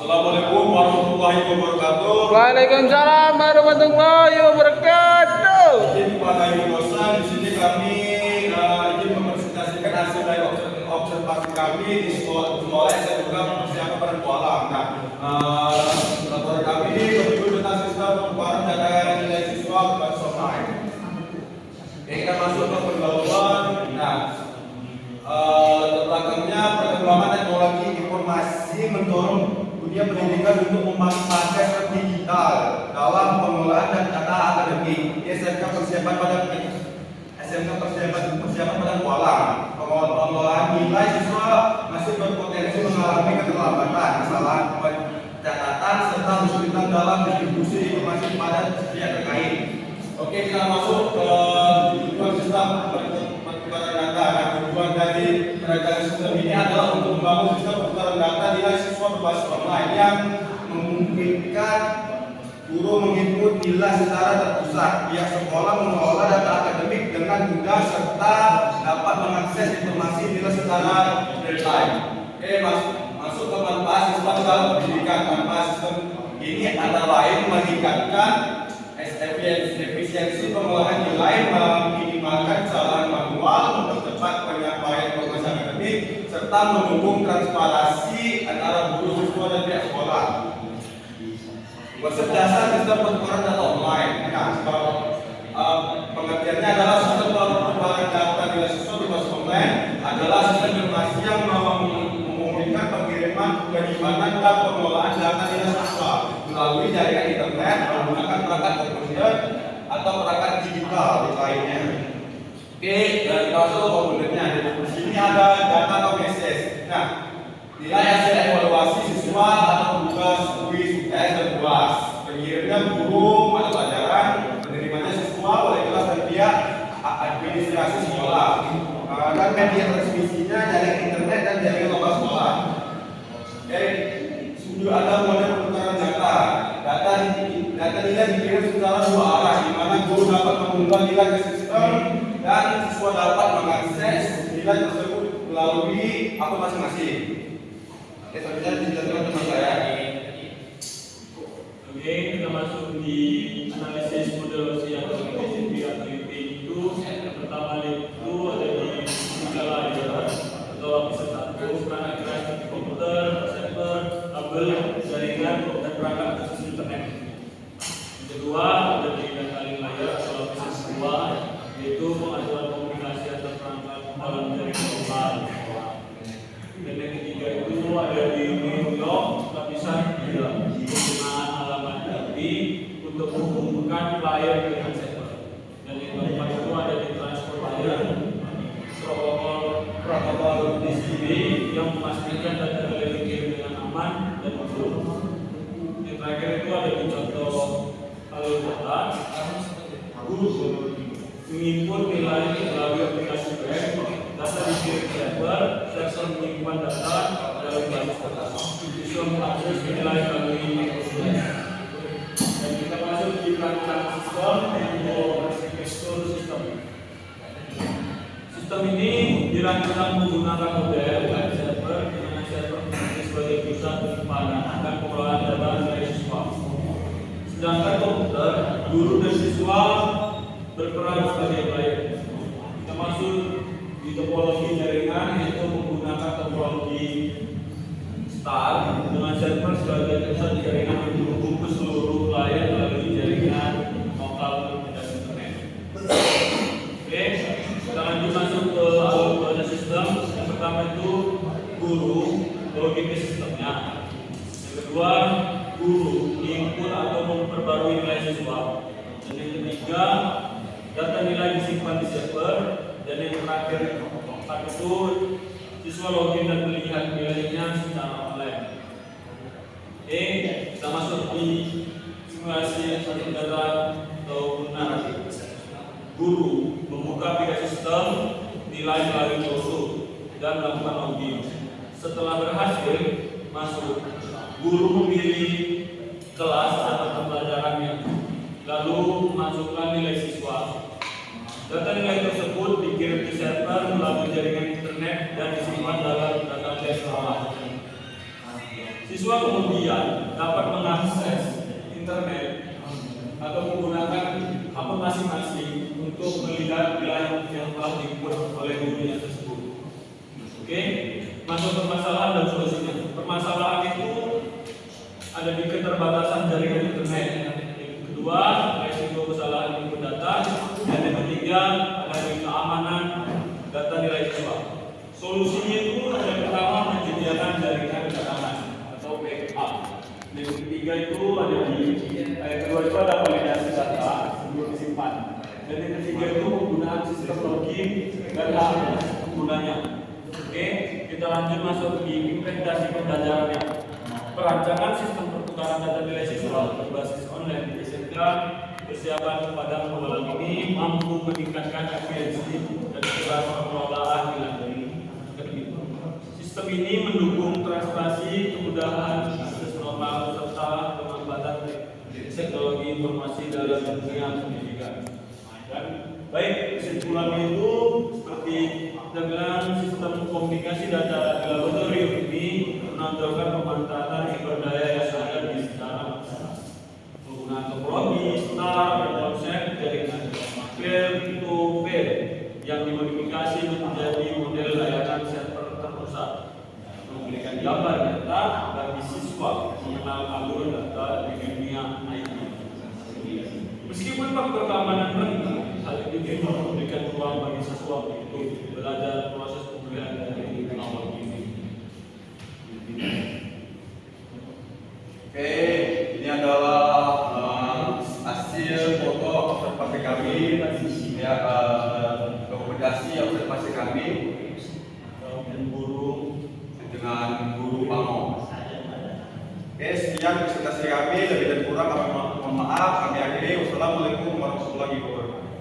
Assalamualaikum warahmatullahi wabarakatuh. Waalaikumsalam warahmatullahi wabarakatuh. Izin kepada ibu dosen, di sini kami izin mempresentasikan hasil dari observasi kami di sekolah SMK Persiapan pada Kuala. Laporan kami ini berjudul tentang sistem pengeluaran data nilai siswa berbasis online. Oke, kita masuk ke pendahuluan. Belakangnya perkembangan teknologi informasi mendorong dunia pendidikan untuk memanfaatkan strategi digital dalam pengelolaan dan data akademik. SMK Persiapan pada Kuala. Pengelolaan nilai siswa masih berpotensi mengalami keterlambatan, kesalahan pencatatan serta kesulitan dalam distribusi informasi pada pihak terkait. Oke, kita masuk ke tujuan sistem pertukaran data. Tujuan dari penegakan sistem ini adalah untuk membangun sistem pertukaran data nilai siswa berbasis online yang memungkinkan guru menginput nilai secara terpusat. Pihak sekolah mengelola data akademik dengan mudah serta dapat mengakses informasi nilai secara real time. Oke, masuk ke manfaat sistem dalam pendidikan. Manfaat sistem ini antara lain meningkatkan efisiensi pengolahan nilai, meminimalkan kesalahan manual, mempercepat penyampaian informasi akademik, serta mendukung transparansi antara guru, siswa, dan pihak sekolah. Konsep dasar sistem pertukaran data online. Pengertiannya adalah sistem pertukaran data nilai siswa berbasis online adalah sistem informasi yang memungkinkan pengiriman, penyimpanan, dan pengelolaan data nilai siswa melalui jaringan internet menggunakan perangkat komputer atau perangkat digital lainnya. Oke, kita masuk ke komponennya. Di sini ada data atau message. Nilai hasil evaluasi siswa atau tugas kuis, UTS, dan UAS. Pengirimnya guru, mata pelajaran, penerimanya siswa, wali kelas, dan pihak administrasi sekolah. Dan media transmisinya jaringan internet dan jaringan lokal sekolah. Oke, sudah ada model pertukaran data. Data nilai dikirim secara dua arah, di mana guru dapat mengunggah nilai ke sistem dan siswa dapat mengakses nilai tersebut melalui akun masing-masing. Oke, selanjutnya dijelaskan teman saya. Oke, kita masuk di analisis model atau IP itu. Yang pertama itu ada di tiga layer atau lapisan satu, perangkat keras seperti komputer, server, kabel, jaringan, dan perangkat khusus internet. Yang kedua ada di data layer atau lapisan dua, yaitu pengaturan komunikasi antar perangkat dalam jaringan lokal. Dan yang ketiga itu ada di New York lapisan 3, penggunaan alamat IP untuk menghubungkan player dengan server. Dan yang keempat itu ada di transport layer, protokol TCP yang memastikan data nilai dikirim dengan aman dan betul. Yang terakhir itu ada di contoh alur data, guru menginput nilai melalui aplikasi web, data dikirim ke server menyimpan data dalam basis data, siswa mengakses nilai melalui Microsoft. Dan kita masuk di perancangan sistem atau arsitektur sistem. Sistem ini dirancang menggunakan model web server, di mana server sebagai pusat penyimpanan dan pengelolaan data nilai siswa. Sedangkan komputer, guru dan siswa berperan sebagai player. Kita masuk di topologi jaringan, yaitu menggunakan topologi star dengan server sebagai pusat jaringan yang menghubung ke seluruh player melalui jaringan lokal dan internet. Oke, kita lanjut masuk ke alur data sistem. Yang pertama itu guru, logik ke sistemnya. Yang kedua, guru input atau memperbarui nilai siswa. Dan yang ketiga, data nilai disimpan di server. Dan yang terakhir itu siswa login dan melihat nilainya secara online. Oke, kita masuk di simulasi satu data atau narasi. Guru membuka aplikasi sistem, nilai melalui browser dan melakukan login. Setelah berhasil masuk, guru memilih kelas atau pembelajarannya, lalu masukkan nilai siswa. Data nilai tersebut dikirim ke server melalui jaringan internet dan disimpan dalam database sekolah. Siswa kemudian dapat mengakses internet atau menggunakan akun masing-masing untuk melihat wilayah yang telah dibuat oleh gurunya tersebut. Oke, masuk permasalahan dan solusinya. Permasalahan itu ada di keterbatasan jaringan internet. Yang kedua, resiko kesalahan input data. Dan yang ketiga, ada di keamanan data nilai siswa. Solusinya itu yang pertama menyediakan jaringan keamanan atau backup. Yang ketiga itu ada di kedua itu ada validasi data sebelum disimpan. Dan yang ketiga itu penggunaan sistem login dan hak penggunanya. Oke, kita lanjut masuk di implementasi pembelajarannya. Perancangan sistem pertukaran data nilai siswa berbasis online di SMK. Persiapan pada pengelolaan ini mampu meningkatkan efisiensi dan kecerdasan pengelolaan nilai dari sistem ini mendukung transparansi, kemudahan, akses normal serta pemanfaatan teknologi informasi dalam dunia pendidikan. Dan baik, kesimpulannya itu seperti dengan sistem komunikasi data di laboratorium ini menonjolkan pemanfaatan sumber daya yang ada di secara penggunaan topologi, star, dan konsep jaringan peer-to-peer yang dimodifikasi menjadi model layanan server terpusat, memberikan gambar data bagi siswa mengenal alur data di dunia IT. Meskipun faktor keamanan rendah, hal ini juga memberikan ruang bagi siswa untuk belajar proses pemulihan dari awal ini. Oke, ini adalah hasil foto observasi kami, ya, dokumentasi observasi kami dengan guru Pango. Oke, sekian presentasi kami. Lebih dan kurang kami mohon maaf. Kami akhiri. Wassalamualaikum warahmatullahi wabarakatuh.